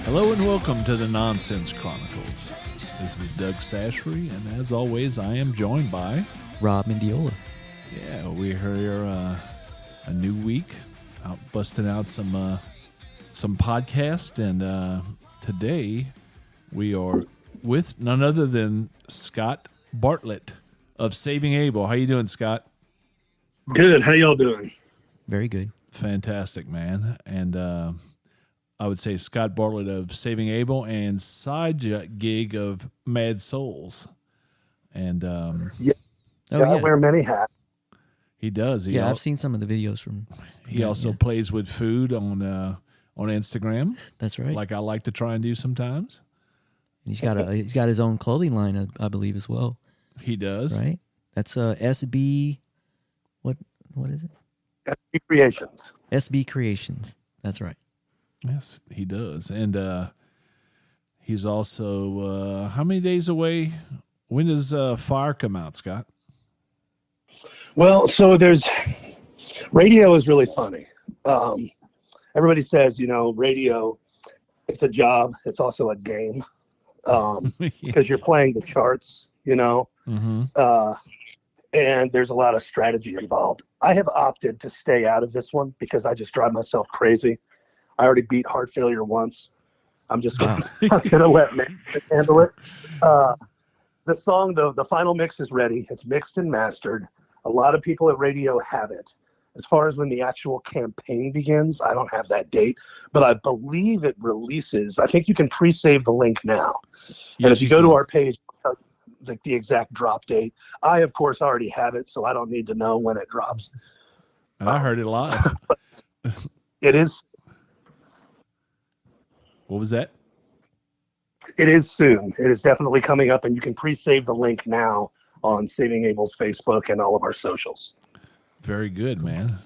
Hello and welcome to the Nonsense Chronicles. This is Doug Sashry, and as always, I am joined by Rob Mendiola. Yeah, we're here a new week, out busting out some podcast, and today we are with none other than Scott Bartlett of Saving Abel. How you doing, Scott? Good. How y'all doing? Very good. Fantastic, man. And I would say Scott Bartlett of Saving Abel and side gig of Mad Souls. And I wear many hats. He does. I've seen some of the videos from. He also plays with food on Instagram. That's right. Like I like to try and do sometimes. He's got his own clothing line, I believe, as well. He does. Right. That's SB. What is it? SB Creations. SB Creations. That's right. Yes, he does. And he's also how many days away? When does Fire come out, Scott? Well, so radio is really funny. Everybody says, radio, it's a job. It's also a game because you're playing the charts, Mm-hmm. And there's a lot of strategy involved. I have opted to stay out of this one because I just drive myself crazy. I already beat heart failure once. I'm just going to let me handle it. The song, the final mix is ready. It's mixed and mastered. A lot of people at radio have it. As far as when the actual campaign begins, I don't have that date, but I believe it releases. I think you can pre-save the link now. And if you go to our page, like the exact drop date, I, of course, already have it, so I don't need to know when it drops. And I heard it live. It is. What was that? It is soon. It is definitely coming up, and you can pre-save the link now on Saving Abel's Facebook and all of our socials. Very good, man.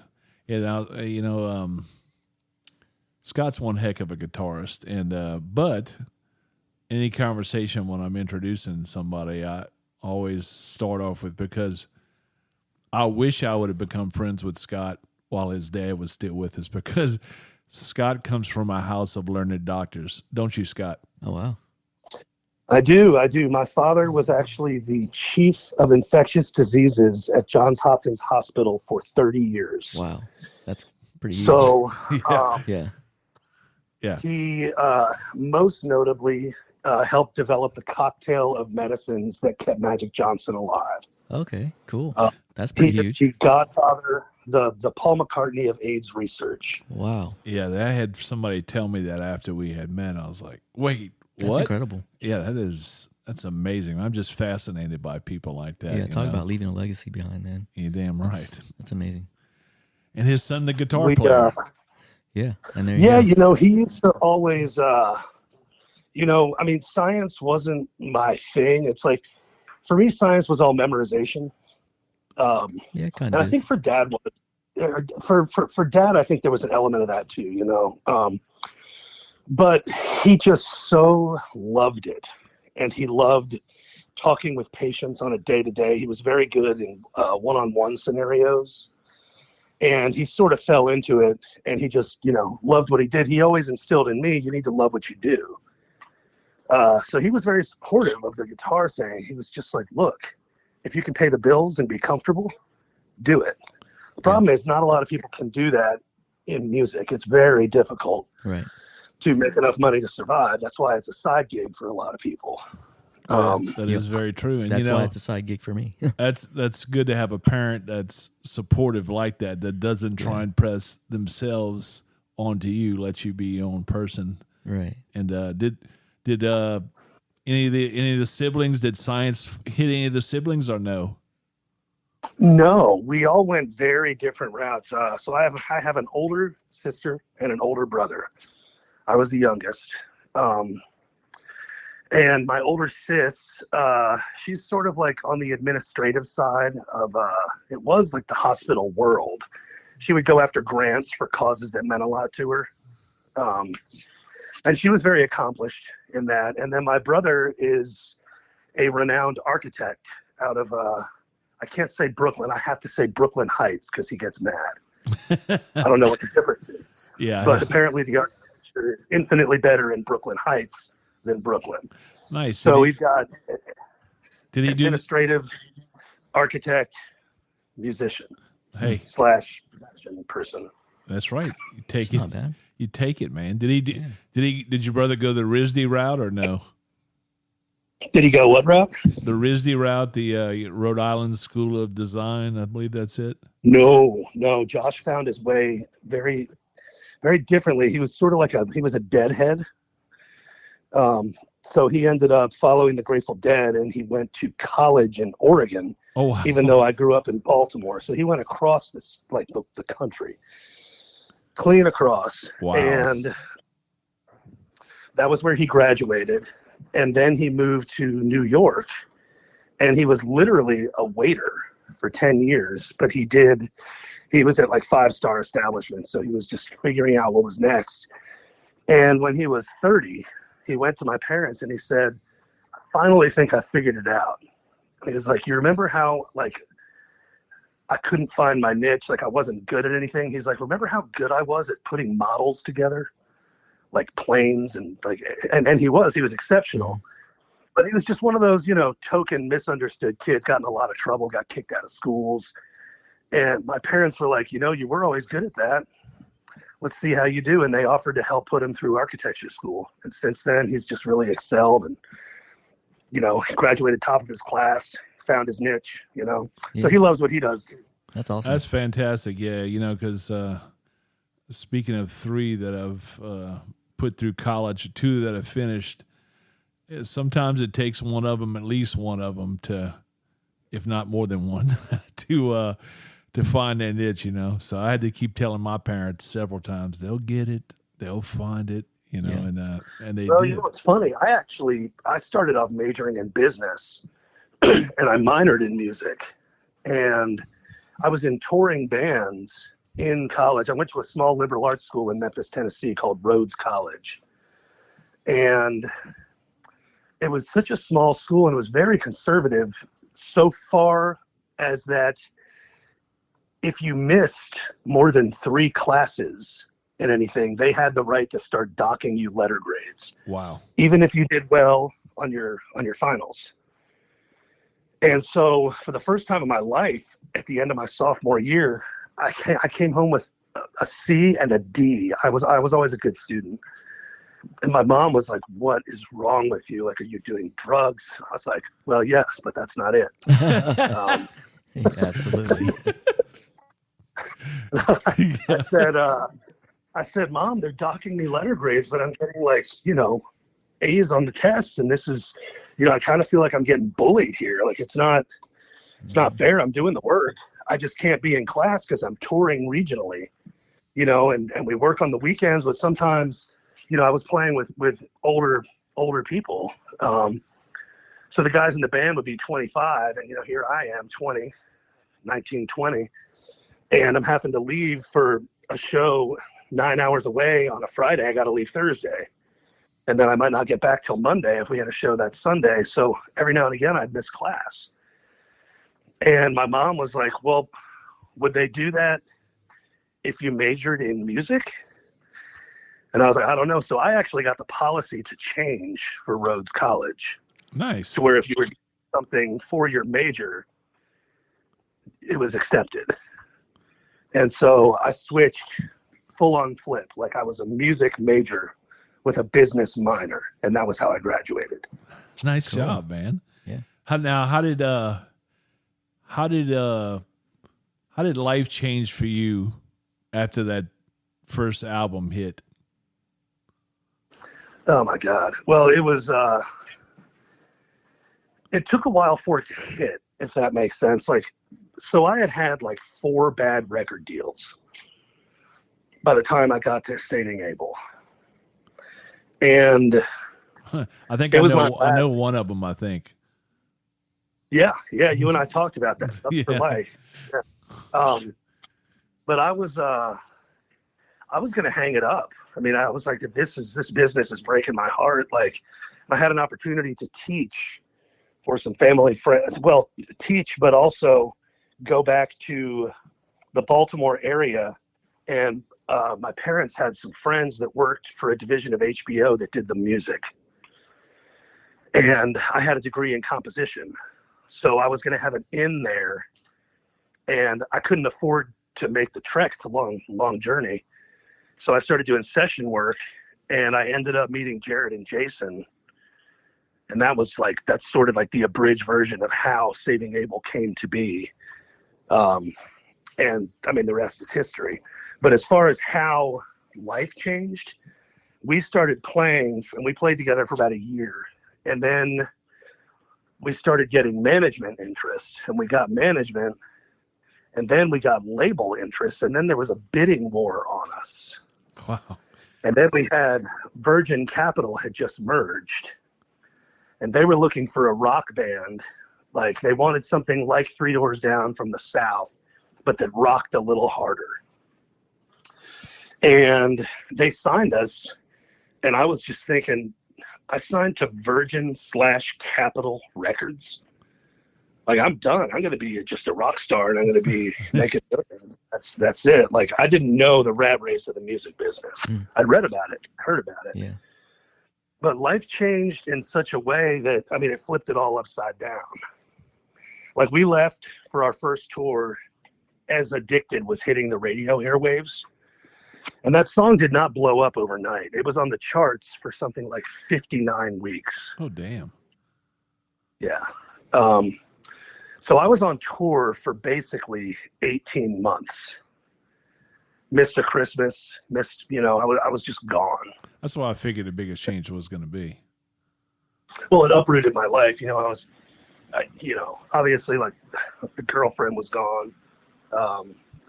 Yeah, Scott's one heck of a guitarist, and but any conversation when I'm introducing somebody, I always start off with, because I wish I would have become friends with Scott while his dad was still with us, because Scott comes from a house of learned doctors. Don't you, Scott? Oh, wow. I do. My father was actually the chief of infectious diseases at Johns Hopkins Hospital for 30 years. Wow. That's pretty huge. So, yeah. He most notably helped develop the cocktail of medicines that kept Magic Johnson alive. Okay, cool. That's pretty huge. The godfather, the Paul McCartney of AIDS research. Wow. Yeah, I had somebody tell me that after we had met. I was like, wait, That's what? incredible. Yeah, that's amazing. I'm just fascinated by people like that. Yeah, talk about leaving a legacy behind, man. You're damn right. That's amazing. And his son, the guitar player. Yeah, and there you go. He used to always, science wasn't my thing. It's like, for me, science was all memorization. Yeah, kind and of. I think for Dad, for Dad, I think there was an element of that too, but he just so loved it, and he loved talking with patients on a day-to-day. He was very good in one-on-one scenarios, and he sort of fell into it, and he just, loved what he did. He always instilled in me, you need to love what you do. So he was very supportive of the guitar thing. He was just like, look, if you can pay the bills and be comfortable, do it. The problem is not a lot of people can do that in music. It's very difficult to make enough money to survive. That's why it's a side gig for a lot of people. That is very true. And that's why it's a side gig for me. that's good to have a parent that's supportive like that doesn't try and press themselves onto you, let you be your own person. Right. And did any of the siblings, did science hit any of the siblings or no? No, we all went very different routes. So I have an older sister and an older brother. I was the youngest. And my older sis, she's sort of like on the administrative side of, it was like the hospital world. She would go after grants for causes that meant a lot to her. And she was very accomplished in that. And then my brother is a renowned architect out of, I can't say Brooklyn. I have to say Brooklyn Heights because he gets mad. I don't know what the difference is. Yeah. But apparently the architecture architecture is infinitely better in Brooklyn Heights than Brooklyn. Nice. So we've got did he administrative, architect, musician, hey, slash fashion person. That's right. You take It's it. not bad. You take it, man. Did your brother go the RISD route or no? Did he go what route? The RISD route, the Rhode Island School of Design. I believe that's it. No. Josh found his way very, very differently. He was sort of he was a deadhead. So he ended up following the Grateful Dead, and he went to college in Oregon. Oh, wow. Even though I grew up in Baltimore, so he went across this the country, clean across. Wow. And that was where he graduated. And then he moved to New York, and he was literally a waiter for 10 years, but he was at 5-star establishments. So he was just figuring out what was next. And when he was 30, he went to my parents and he said, I finally think I figured it out. He was like, you remember how I couldn't find my niche, I wasn't good at anything? He's like, remember how good I was at putting models together, like planes and and he was exceptional. But he was just one of those, token misunderstood kids, got in a lot of trouble, got kicked out of schools. And my parents were like, you were always good at that. Let's see how you do. And they offered to help put him through architecture school. And since then, he's just really excelled and, he graduated top of his class, found his niche, So he loves what he does. That's awesome. That's fantastic. Yeah, because speaking of 3 that I've put through college, 2 that have finished, sometimes it takes one of them, at least one of them, to, if not more than one, to find that niche, So I had to keep telling my parents several times, they'll get it, they'll find it, and they did. It's funny. I started off majoring in business and I minored in music, and I was in touring bands in college. I went to a small liberal arts school in Memphis, Tennessee called Rhodes College. And it was such a small school, and it was very conservative, so far as that if you missed more than 3 classes in anything, they had the right to start docking you letter grades. Wow. Even if you did well on your finals. And so for the first time in my life, at the end of my sophomore year, I came home with a C and a D. I was always a good student. And my mom was like, what is wrong with you? Are you doing drugs? I was like, well, yes, but that's not it. Absolutely. I said, Mom, they're docking me letter grades, but I'm getting A's on the tests. And this is, I kind of feel like I'm getting bullied here. It's not fair. I'm doing the work. I just can't be in class because I'm touring regionally, and we work on the weekends, but sometimes, I was playing with older people. So the guys in the band would be 25, and, here I am, 19, 20, and I'm having to leave for a show 9 hours away on a Friday. I got to leave Thursday. And then I might not get back till Monday if we had a show that Sunday. So every now and again, I'd miss class. And my mom was like, well, would they do that if you majored in music? And I was like, I don't know. So I actually got the policy to change for Rhodes College. Nice. To where if you were doing something for your major, it was accepted. And so I switched full on flip. I was a music major with a business minor, and that was how I graduated. Nice job, man. Yeah. How did life change for you after that first album hit? Oh my God. Well, it was, it took a while for it to hit, if that makes sense. So I had 4 bad record deals by the time I got to Stating Abel. And I think I know one of them, I think. Yeah, you and I talked about that stuff for life. Yeah. But I was going to hang it up. I mean, I was like, if this business is breaking my heart. I had an opportunity to teach for some family friends. Well, teach, but also go back to the Baltimore area and my parents had some friends that worked for a division of HBO that did the music. And I had a degree in composition. So I was going to have an in there. And I couldn't afford to make the trek. It's a long journey. So I started doing session work, and I ended up meeting Jared and Jason. And that's sort of like the abridged version of how Saving Abel came to be. And I mean, the rest is history. But as far as how life changed, we started playing, and we played together for about a year. And then we started getting management interest, and we got management, and then we got label interest, and then there was a bidding war on us. Wow. And then we had Virgin Capital had just merged, and they were looking for a rock band. Like, they wanted something like Three Doors Down from the South, but that rocked a little harder. And they signed us, and I was just thinking, I signed to Virgin/Capital Records. Like, I'm done. I'm going to be just a rock star, and I'm going to be making millions. That's it. Like, I didn't know the rat race of the music business. I'd read about it, heard about it. Yeah. But life changed in such a way that, I mean, it flipped it all upside down. Like, we left for our first tour as Addicted was hitting the radio airwaves. And that song did not blow up overnight. It was on the charts for something like 59 weeks. Oh, damn. Yeah. So I was on tour for basically 18 months. Missed a Christmas, I was just gone. That's why I figured the biggest change was going to be. Well, it uprooted my life. Obviously, like, the girlfriend was gone.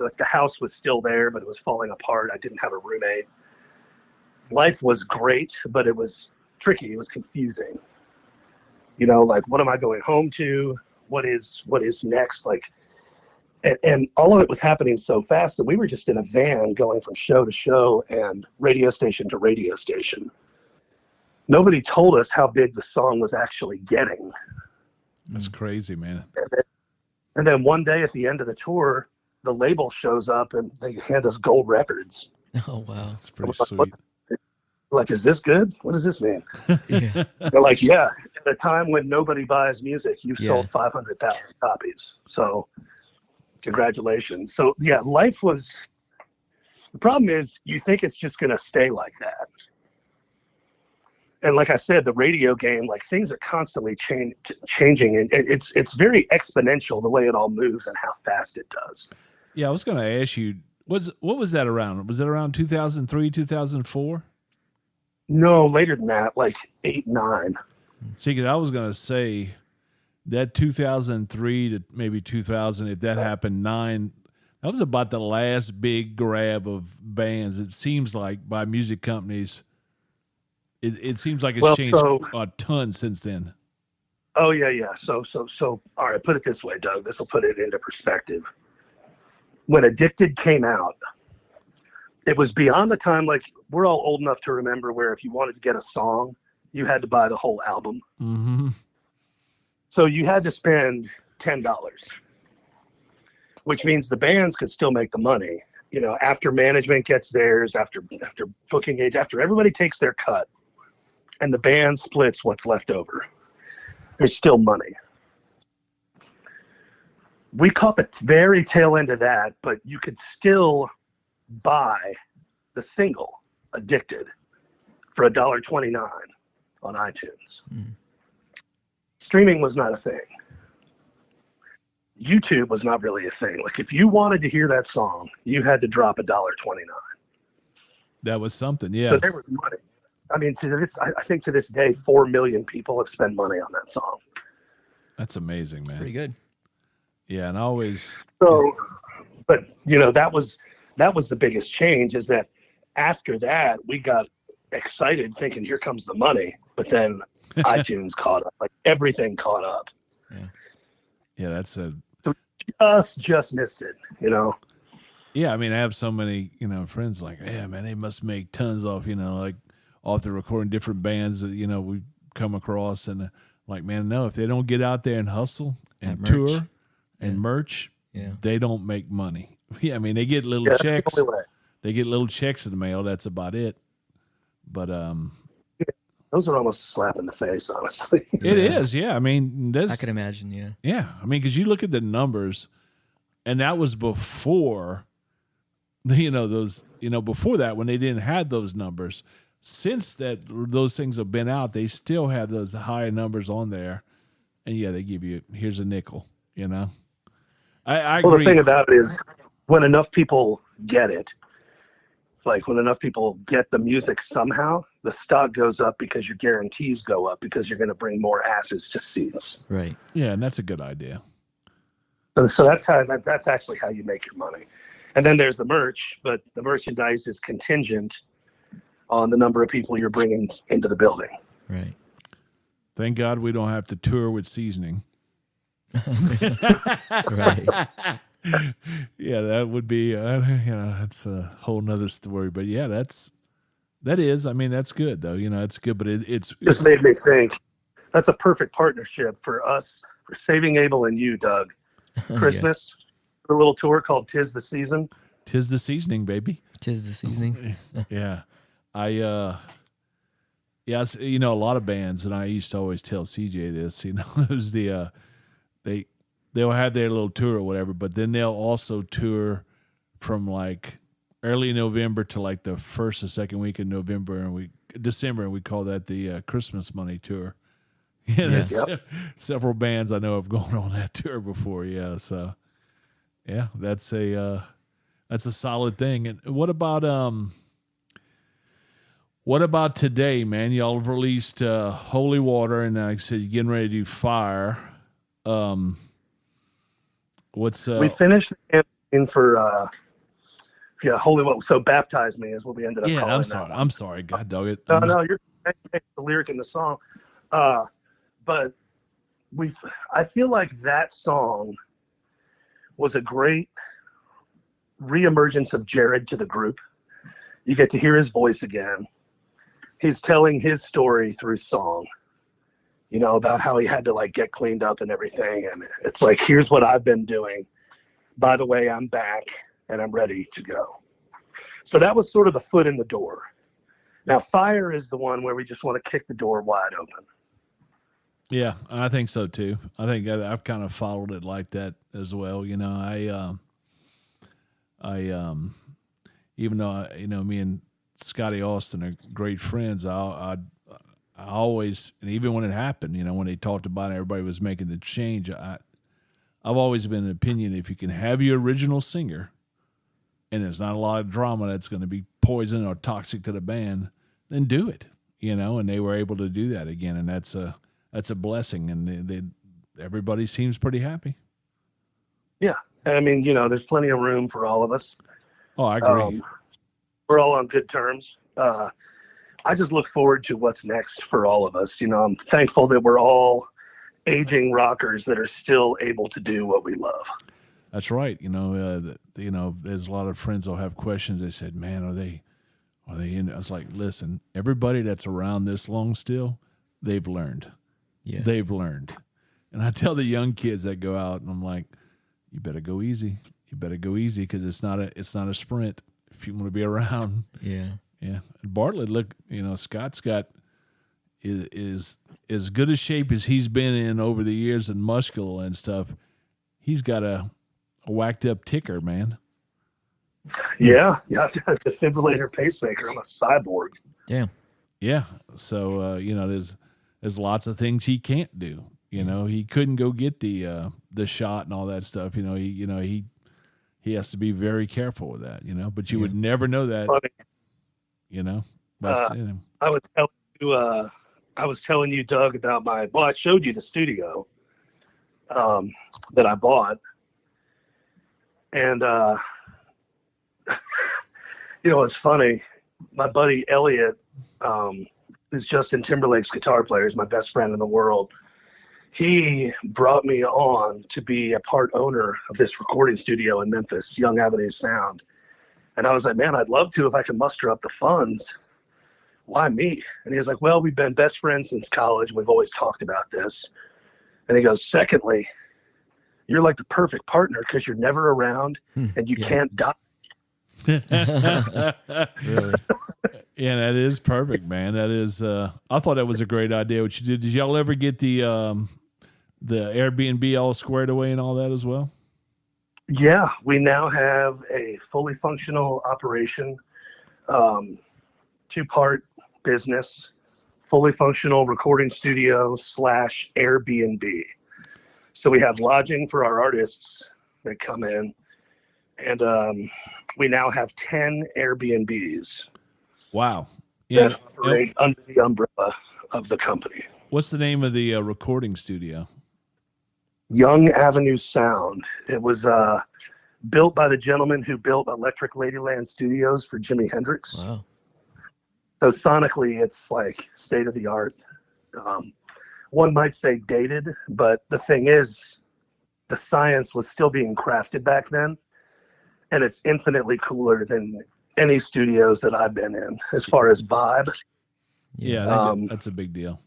Like, the house was still there, but it was falling apart. I didn't have a roommate. Life was great, but it was tricky. It was confusing. Like, what am I going home to? What is next? Like, and all of it was happening so fast, and we were just in a van going from show to show and radio station to radio station. Nobody told us how big the song was actually getting. That's crazy, man. And then one day at the end of the tour, the label shows up and they hand us gold records. Oh, wow. That's pretty sweet. Like, is this good? What does this mean? Yeah. They're like, yeah, at a time when nobody buys music, you've sold 500,000 copies. So congratulations. So yeah, the problem is you think it's just going to stay like that. And like I said, the radio game, like, things are constantly changing, and it's very exponential the way it all moves and how fast it does. Yeah, I was going to ask you, what was that around? Was it around 2003, 2004? No, later than that, like 8, 9. See, I was going to say that 2003 to maybe 2000, if that happened, 9, that was about the last big grab of bands. It seems like by music companies. It seems like it's changed a ton since then. Oh yeah. So all right, put it this way, Doug. This will put it into perspective. When Addicted came out, it was beyond the time, like, we're all old enough to remember where if you wanted to get a song, you had to buy the whole album. Mm-hmm. So you had to spend $10, which means the bands could still make the money. After management gets theirs, after booking age, after everybody takes their cut, and the band splits what's left over, there's still money. We caught the very tail end of that, but you could still buy the single Addicted for $1.29 on iTunes. Streaming was not a thing. YouTube was not really a thing. Like, if you wanted to hear that song, you had to drop $1.29. That was something, yeah. So there was money. I mean, I think to this day, 4 million people have spent money on that song. That's amazing, man. Pretty good. Yeah, and always. So, but that was the biggest change, is that after that we got excited thinking, here comes the money, but then iTunes caught up. Like, everything caught up. Yeah, that's so just missed it. Yeah, I mean, I have so many friends like, yeah, man, they must make tons off like off the recording different bands that we come across, and like, man, no, if they don't get out there and hustle and tour and merch, they don't make money. Yeah, I mean, they get little checks. They get little checks in the mail. That's about it. But those are almost a slap in the face, honestly. it is. Yeah. I mean, I can imagine. Yeah. Yeah. I mean, because you look at the numbers, and that was before, before that, when they didn't have those numbers. Since that, those things have been out, they still have those high numbers on there. And yeah, they give you, here's a nickel, I agree. Well, the thing about it is when enough people get it, like when enough people get the music somehow, the stock goes up because your guarantees go up because you're going to bring more asses to seats. Right. Yeah, and that's a good idea. And so that's actually how you make your money. And then there's the merch, but the merchandise is contingent on the number of people you're bringing into the building. Right. Thank God we don't have to tour with seasoning. Right. Yeah, that would be, that's a whole nother story. But yeah, that's good though. It's good, but it's just made me think that's a perfect partnership for us, for Saving Abel and you, Doug. Christmas, a little tour called "'Tis the Season." 'Tis the seasoning, baby. 'Tis the seasoning. Yeah, a lot of bands, and I used to always tell CJ this. It was they'll have their little tour or whatever, but then they'll also tour from like early November to like the first or second week in December, and we call that the Christmas money tour. Yeah, several bands I know have gone on that tour before. Yeah, so yeah, that's a solid thing. And what about today, man? Y'all have released Holy Water, and like I said, you're getting ready to do Fire. We finished the campaign for Holy Water. So Baptize Me is what we ended up calling. Yeah, I'm sorry. God dog it. No, you're the lyric in the song. But I feel like that song was a great reemergence of Jared to the group. You get to hear his voice again. He's telling his story through song, about how he had to like get cleaned up and everything. And it's like, here's what I've been doing. By the way, I'm back and I'm ready to go. So that was sort of the foot in the door. Now, Fire is the one where we just want to kick the door wide open. Yeah, I think so too. I think I've kind of followed it like that as well. I even though me and Scotty Austin are great friends, I always, and even when it happened, when they talked about it, everybody was making the change. I've always been an opinion, if you can have your original singer, and there's not a lot of drama that's going to be poison or toxic to the band, then do it. And they were able to do that again, and that's a blessing, and everybody seems pretty happy. Yeah, I mean, there's plenty of room for all of us. Oh, I agree. We're all on good terms. I just look forward to what's next for all of us. I'm thankful that we're all aging rockers that are still able to do what we love. That's right. There's a lot of friends that'll have questions. They said, "Man, are they in?" I was like, "Listen, everybody that's around this long still, they've learned. Yeah, they've learned." And I tell the young kids that go out, and I'm like, "You better go easy. You better go easy because it's not a sprint. If you want to be around." Yeah. Yeah. And Bartlett, look, Scott's got is as good a shape as he's been in over the years and muscular and stuff. He's got a whacked up ticker, man. Yeah. I've got a defibrillator pacemaker. I'm a cyborg. Damn. Yeah. So there's lots of things he can't do. He couldn't go get the shot and all that stuff. He has to be very careful with that. But you would never know that. Funny. I was telling you, Doug, about I showed you the studio that I bought. And, it's funny. My buddy Elliot, who's Justin Timberlake's guitar player, is my best friend in the world. He brought me on to be a part owner of this recording studio in Memphis, Young Avenue Sound. And I was like, man, I'd love to if I can muster up the funds. Why me? And he was like, well, we've been best friends since college. We've always talked about this. And he goes, secondly, you're like the perfect partner because you're never around and you can't die. Really? Yeah, that is perfect, man. That is. I thought that was a great idea. What you did? Did y'all ever get the Airbnb all squared away and all that as well? Yeah, we now have a fully functional operation, 2-part business, fully functional recording studio / Airbnb. So we have lodging for our artists that come in, and we now have 10 Airbnbs Wow. Yeah. that operate under the umbrella of the company. What's the name of the recording studio? Young Avenue Sound. It was built by the gentleman who built Electric Ladyland Studios for Jimi Hendrix. Wow. So sonically, it's like state of the art. One might say dated, but the thing is, the science was still being crafted back then, and it's infinitely cooler than any studios that I've been in as far as vibe. Yeah, I think that's a big deal.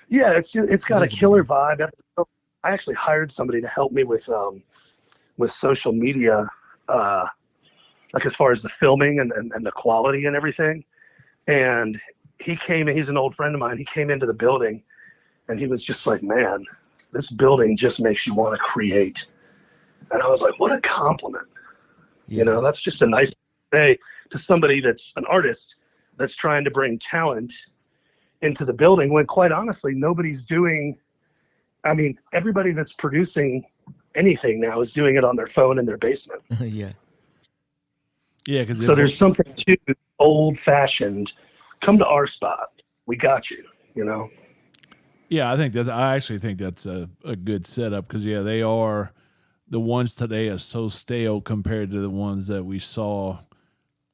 Yeah, it's got a killer vibe. I actually hired somebody to help me with social media, like as far as the filming and the quality and everything. And he came, and he's an old friend of mine. He came into the building, and he was just like, "Man, this building just makes you want to create." And I was like, "What a compliment!" Yeah. You know, that's just a nice thing to somebody that's an artist that's trying to bring talent into the building, when quite honestly, nobody's doing. I mean, everybody that's producing anything now is doing it on their phone in their basement. Yeah. Yeah, because So there's something to old-fashioned. Come to our spot. We got you. You know. Yeah, I actually think that's a good setup because they are the ones today are so stale compared to the ones that we saw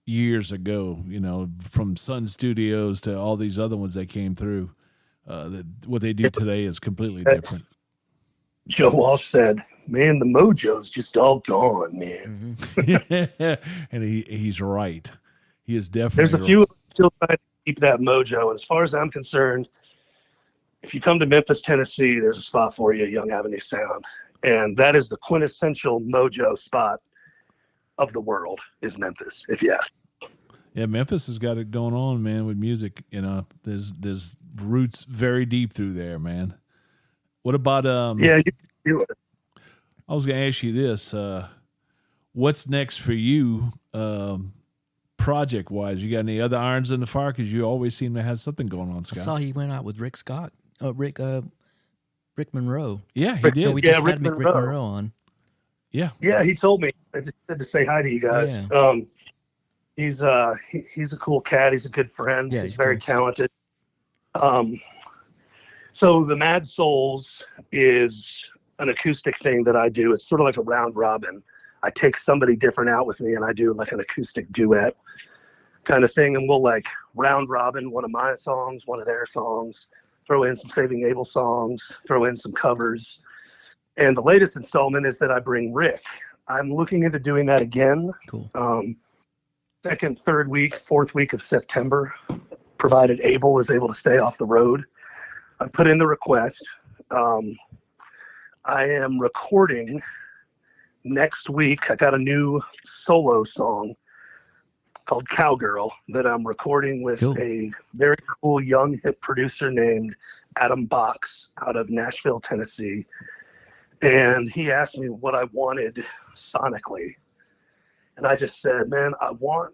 years ago. You know, from Sun Studios to all these other ones that came through. What they do today is completely different. Joe Walsh said, "Man, the mojo's just all gone, man." Mm-hmm. And he's right. He is definitely. There's a few still trying to keep that mojo. And as far as I'm concerned, if you come to Memphis, Tennessee, there's a spot for you at Young Avenue Sound. And that is the quintessential mojo spot of the world is Memphis, if you ask. Yeah, Memphis has got it going on, man, with music. You know, there's roots very deep through there, man. What about Yeah, you do it. I was gonna ask you this. What's next for you, project wise? You got any other irons in the fire? Because you always seem to have something going on, Scott. I saw he went out with Rick Scott. Rick Monroe. Yeah, he did. No, we just Rick had Rick Monroe on. Yeah. Yeah, he told me. I just said to say hi to you guys. Yeah. He's a cool cat. He's a good friend. Yeah, he's he's very cool. talented. So the Mad Souls is an acoustic thing that I do. It's sort of like a round robin. I take somebody different out with me, and I do like an acoustic duet kind of thing, and we'll like round robin one of my songs, one of their songs, throw in some Saving Abel songs, throw in some covers. And the latest installment is that I bring Rick. I'm looking into doing that again. Cool. Second, third week, fourth week of September, provided Abel is able to stay off the road. I've put in the request. I am recording next week. I got a new solo song called Cowgirl that I'm recording with a very cool young hip producer named Adam Box out of Nashville, Tennessee. And he asked me what I wanted sonically. And I just said, man, I want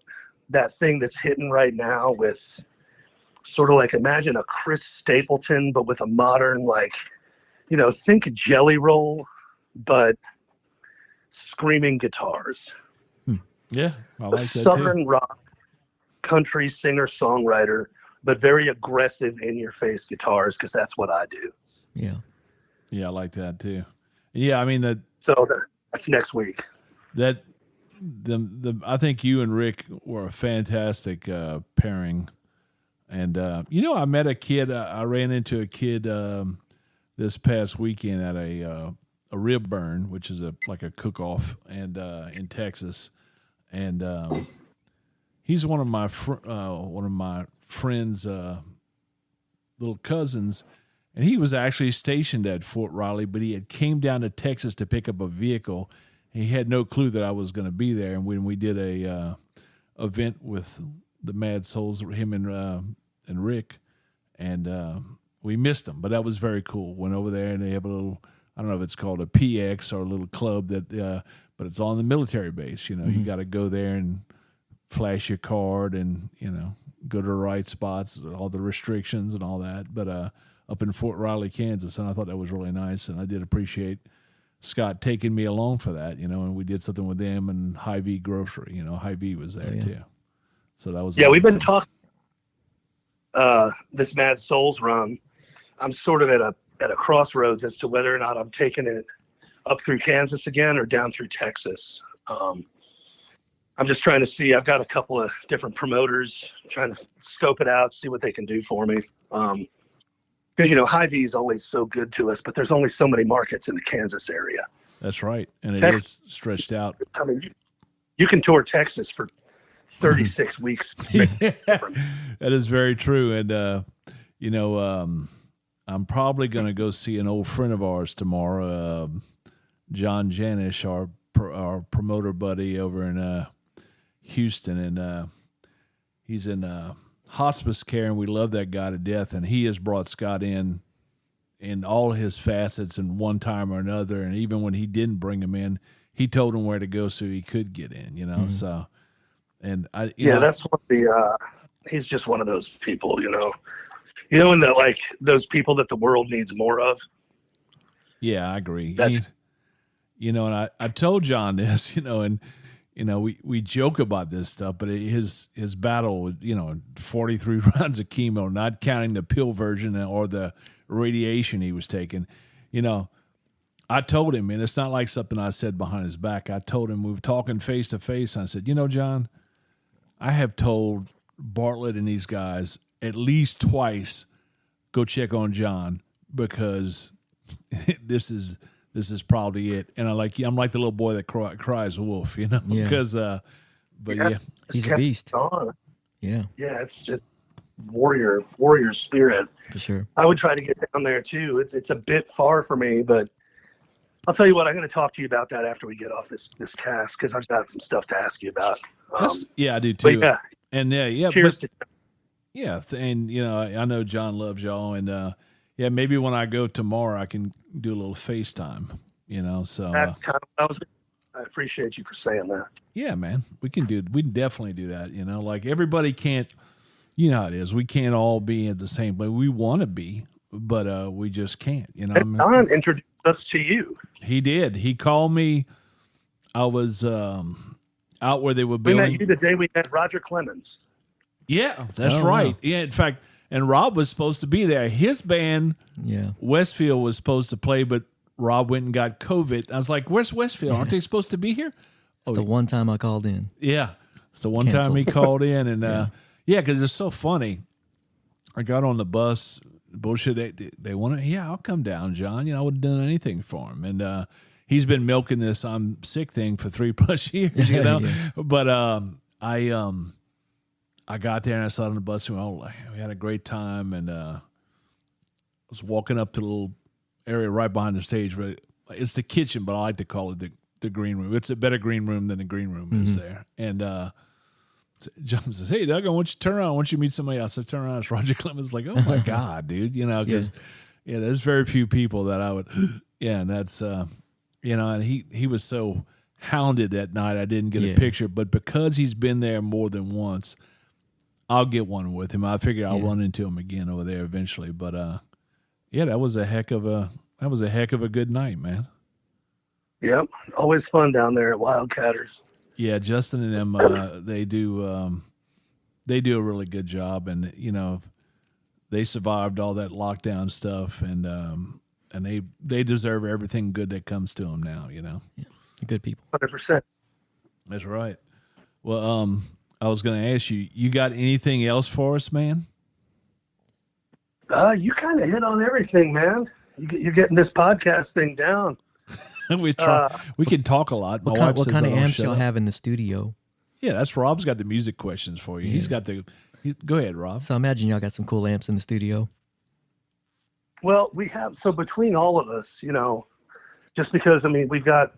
that thing that's hitting right now with sort of like, imagine a Chris Stapleton, but with a modern, like, you know, think Jelly Roll, but screaming guitars. Yeah, I like that Southern too. rock, country singer, songwriter, but very aggressive, in-your-face guitars, because that's what I do. Yeah. Yeah, I like that too. Yeah, I mean that's next week. I think you and Rick were a fantastic pairing. And I met a kid. I ran into a kid this past weekend at a rib burn, which is like a cook-off, and in Texas. And he's one of my friends' little cousins, and he was actually stationed at Fort Riley, but he had came down to Texas to pick up a vehicle, he had no clue that I was going to be there. And when we did a event with the Mad Souls, him and Rick, and we missed him, but that was very cool. Went over there and they have a little, I don't know if it's called a PX or a little club that, but it's on the military base. You know, you got to go there and flash your card and, you know, go to the right spots, all the restrictions and all that. But up in Fort Riley, Kansas, and I thought that was really nice, and I did appreciate Scott taking me along for that, you know, and we did something with them and Hy-Vee Grocery. You know, Hy-Vee was there too. So that was we've been talking this Mad Souls run. I'm sort of at a crossroads as to whether or not I'm taking it up through Kansas again or down through Texas. I'm just trying to see. I've got a couple of different promoters trying to scope it out, see what they can do for me. Because, you know, Hy-Vee is always so good to us, but there's only so many markets in the Kansas area. That's right. And Texas, is stretched out. I mean, you can tour Texas for 36 weeks. That is very true. And, you know, I'm probably going to go see an old friend of ours tomorrow, John Janish, our promoter buddy over in Houston. And he's in hospice care, and we love that guy to death. And he has brought Scott in all his facets in one time or another. And even when he didn't bring him in, he told him where to go so he could get in, you know? So, and you know, that's one of the, he's just one of those people, you know, and that, like, those people that the world needs more of. Yeah, I agree. You know, and I told John this, you know, and, you know, we joke about this stuff, but his battle with, you know, 43 rounds of chemo, not counting the pill version or the radiation he was taking, you know, I told him, and it's not like something I said behind his back. I told him, we were talking face to face, and I said, you know, John, I have told Bartlett and these guys at least twice, go check on John because this is probably it. And I'm like the little boy that cries wolf, you know, because, he's a beast. Yeah. Yeah. It's just warrior spirit for sure. I would try to get down there too. It's a bit far for me, but I'll tell you what, I'm going to talk to you about that after we get off this cast, because I've got some stuff to ask you about. I do too. Yeah. And cheers to and you know, I know John loves y'all, and maybe when I go tomorrow, I can do a little FaceTime, you know. So that's kind of I appreciate you for saying that. Yeah, man, we can definitely do that. You know, like everybody can't, you know how it is. We can't all be at the same place. We want to be, but we just can't. You know, Don introduced us to you. He did. He called me. I was out where they were building. We met you the day we met Roger Clemens. Yeah, that's right. Wow. Yeah, in fact, and Rob was supposed to be there. His band, Westfield, was supposed to play, but Rob went and got COVID. I was like, "Where's Westfield? Aren't they supposed to be here?" It's the one time I called in. Yeah, it's the one time he called in, and because it's so funny. I got on the bus. Bullshit. They wanted. Yeah, I'll come down, John. You know, I would have done anything for him, and he's been milking this "I'm sick" thing for 3+ years. You know, but I got there and I sat on the bus and we had a great time, and I was walking up to the little area right behind the stage. It's the kitchen, but I like to call it the green room. It's a better green room than the green room is there. And John says, "Hey, Doug, I want you to turn around. I want you to meet somebody else." I turn around. It's Roger Clemens. Like, oh my God, dude, you know, because there's very few people that I would, and that's you know, and he was so hounded that night I didn't get a picture, but because he's been there more than once, I'll get one with him. I figure I'll run into him again over there eventually. But that was a heck of a good night, man. Yep, always fun down there at Wildcatters. Yeah, Justin and them, they do a really good job, and you know, they survived all that lockdown stuff, and they deserve everything good that comes to them now. You know, good people. 100%. That's right. Well, I was going to ask you, you got anything else for us, man? You kind of hit on everything, man. You're getting this podcast thing down. We try. We can talk a lot. What kind of amps y'all have in the studio? Yeah, that's Rob's got the music questions for you. He's got go ahead, Rob. So I imagine y'all got some cool amps in the studio. Well, we have, so between all of us, you know, just because, I mean, we've got,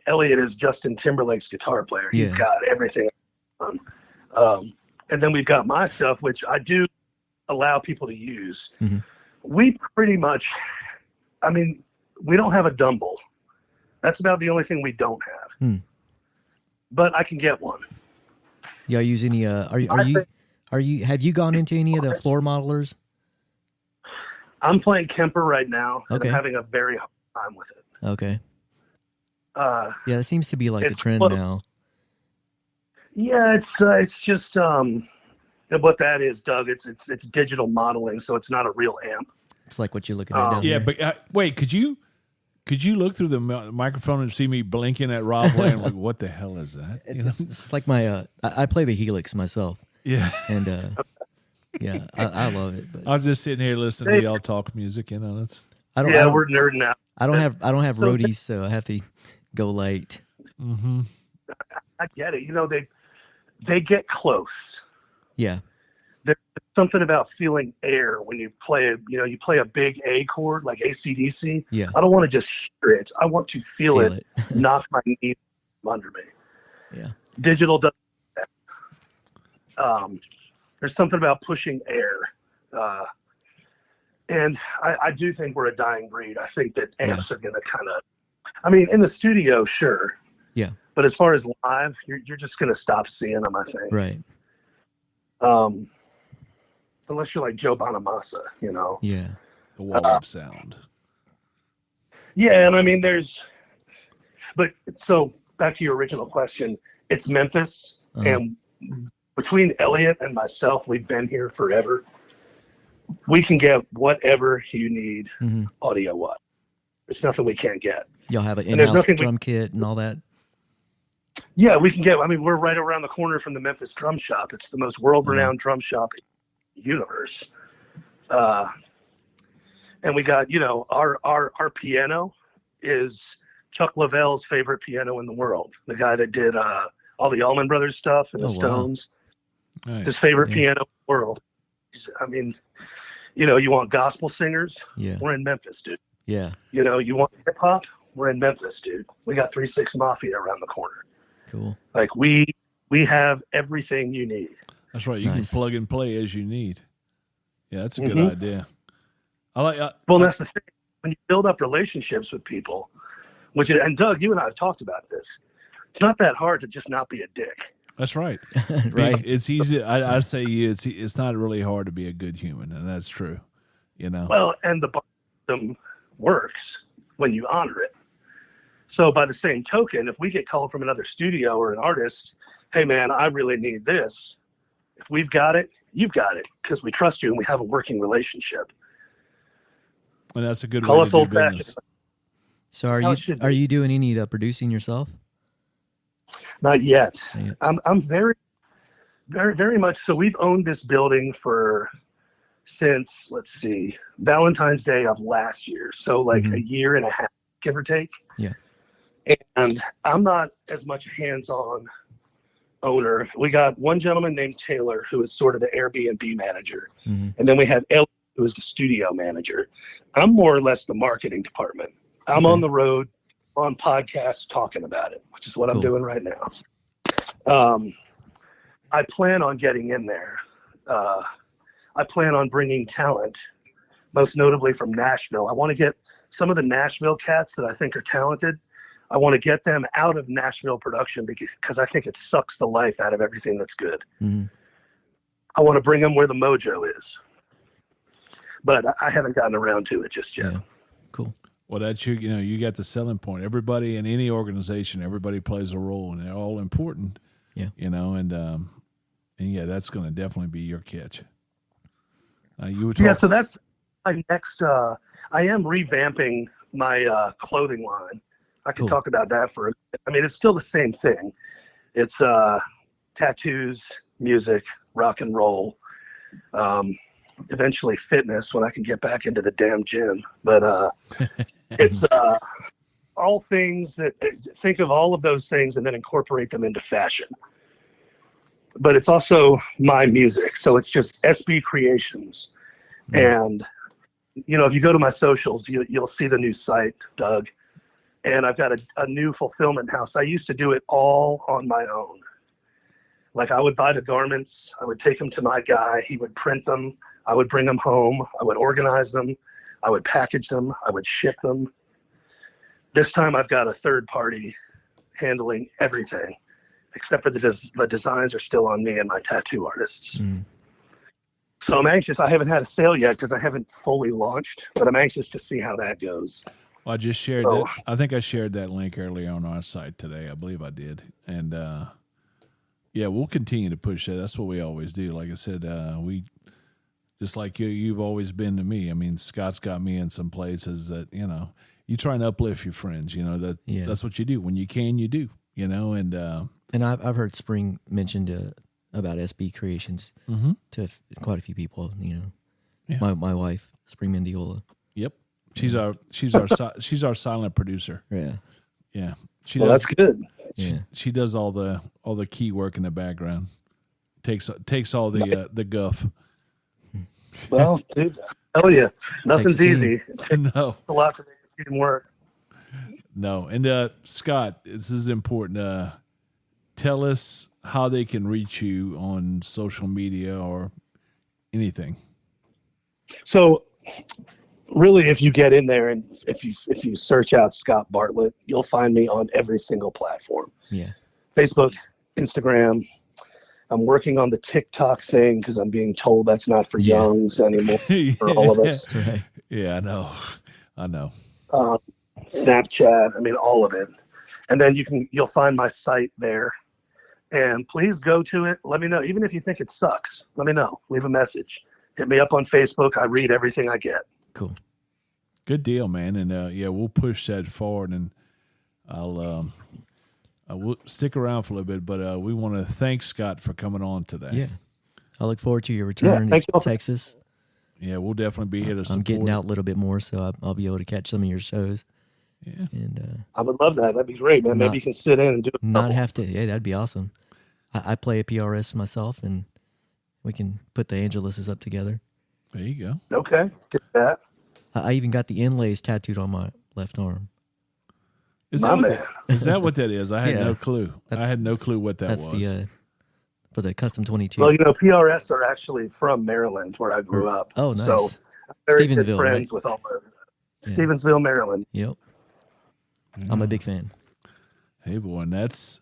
Elliot is Justin Timberlake's guitar player. He's got everything on. And then we've got my stuff, which I do allow people to use. Mm-hmm. We pretty much, we don't have a Dumble. That's about the only thing we don't have. But I can get one. Yeah, use any? Have you gone into any of the floor modelers? I'm playing Kemper right now. And Okay. I'm having a very hard time with it. Okay. Yeah, it seems to be like the trend now. Yeah, it's just what that is, Doug. It's digital modeling, so it's not a real amp. It's like what you're looking at down Yeah, there. but wait, could you look through the microphone and see me blinking at Rob Wayne? Like, what the hell is that? It's like my I play the Helix myself. Yeah, and yeah, I love it. But I was just sitting here listening to y'all talk music. That's. We're nerding out. I don't have roadies, so I have to go late. Mm-hmm. I get it. They get close. Yeah. There's something about feeling air when you play you play a big A chord like AC/DC. Yeah. I don't want to just hear it. I want to feel it knock my knees under me. Yeah. Digital does that. There's something about pushing air. And I do think we're a dying breed. I think that amps are going to kind of, in the studio, sure. Yeah. But as far as live, you're just going to stop seeing them, I think. Right. Unless you're like Joe Bonamassa, Yeah. The wall sound. Yeah, and so back to your original question, it's Memphis, and between Elliot and myself, we've been here forever. We can get whatever you need audio-wise. There's nothing we can't get. Y'all have an in-house drum kit and all that? Yeah, we can get. We're right around the corner from the Memphis Drum Shop. It's the most world-renowned drum shop in the universe. And we got, our piano is Chuck Leavell's favorite piano in the world. The guy that did all the Allman Brothers stuff and the Stones. Nice. His favorite piano in the world. You want gospel singers? Yeah. We're in Memphis, dude. Yeah. You want hip hop? We're in Memphis, dude. We got 3-6 Mafia around the corner. Cool. Like we have everything you need. That's right. You can plug and play as you need. Yeah, that's a good idea. That's the thing. When you build up relationships with people, and Doug, you and I have talked about this. It's not that hard to just not be a dick. That's right. Right. It's easy. I say it's not really hard to be a good human, and that's true. Well, and the system works when you honor it. So by the same token, if we get called from another studio or an artist, hey man, I really need this. If we've got it, you've got it, because we trust you and we have a working relationship. And that's a good Call way us to do old business. fashioned. So are you doing any of the producing yourself? Not yet. Yeah. I'm very, very, very much. So we've owned this building since Valentine's Day of last year. So like a year and a half, give or take. Yeah. And I'm not as much a hands-on owner. We got one gentleman named Taylor who is sort of the Airbnb manager. And then we have Elliot, who is the studio manager. I'm more or less the marketing department. I'm on the road, on podcasts, talking about it, which is what I'm doing right now. I plan on getting in there. I plan on bringing talent, most notably from Nashville. I want to get some of the Nashville cats that I think are talented. I want to get them out of Nashville production because I think it sucks the life out of everything that's good. I want to bring them where the mojo is. But I haven't gotten around to it just yet. Yeah. Cool. Well, that's you got the selling point. Everybody in any organization, everybody plays a role, and they're all important. Yeah. And yeah, that's going to definitely be your catch. You were talking. Yeah, so that's my next. I am revamping my clothing line. I can talk about that for a minute. It's still the same thing. It's tattoos, music, rock and roll, eventually fitness when I can get back into the damn gym. But it's all things that think of all of those things and then incorporate them into fashion. But it's also my music. So it's just SB Creations. And, if you go to my socials, you'll see the new site, Doug. and I've got a new fulfillment house. I used to do it all on my own. Like I would buy the garments, I would take them to my guy, he would print them, I would bring them home, I would organize them, I would package them, I would ship them. This time I've got a third party handling everything, except for the designs are still on me and my tattoo artists. So I'm anxious. I haven't had a sale yet because I haven't fully launched, but I'm anxious to see how that goes. Well, I just shared that. I think I shared that link earlier on our site today. I believe I did. And yeah, we'll continue to push that. That's what we always do. Like I said, we just like you've always been to me. I mean, Scott's got me in some places that, you know, you try and uplift your friends, you know, that's what you do. When you can, you do, you know, and I've heard Spring mentioned about SB Creations to quite a few people, you know. Yeah. My wife, Spring Mendiola. Yep. She's our silent producer. Yeah. Yeah. That's good. She does all the key work in the background. Takes all the guff. Well, dude, I tell you, nothing's easy. No. A lot to make the team work. No. And Scott, this is important. Tell us how they can reach you on social media or anything. So really, if you get in there and if you search out Scott Bartlett, you'll find me on every single platform. Yeah. Facebook, Instagram. I'm working on the TikTok thing because I'm being told that's not for youngs anymore, for all of us. Right. Yeah, I know. Snapchat, I mean, all of it. And then you'll find my site there. And please go to it. Let me know. Even if you think it sucks, let me know. Leave a message. Hit me up on Facebook. I read everything I get. Cool. Good deal, man. And we'll push that forward, and we'll stick around for a little bit. But we want to thank Scott for coming on today. Yeah, I look forward to your return to Texas. Yeah, we'll definitely be here to support. I'm getting out a little bit more, so I'll be able to catch some of your shows. Yeah, and I would love that. That'd be great, man. Maybe you can sit in and do it. Not have to. Yeah, that'd be awesome. I play a PRS myself, and we can put the Angelises up together. There you go. Okay, did that. I even got the inlays tattooed on my left arm. Is that what that is? I had no clue. I had no clue what that was. That's for the Custom 22. Well, you know, PRS are actually from Maryland, where I grew up. Oh, nice. So I'm very good Stevensville, friends with all of them. Stevensville, Maryland. Yep. I'm a big fan. Hey, boy, and that's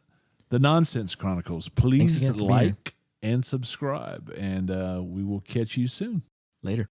the Nonsense Chronicles. Please like and subscribe, and we will catch you soon. Later.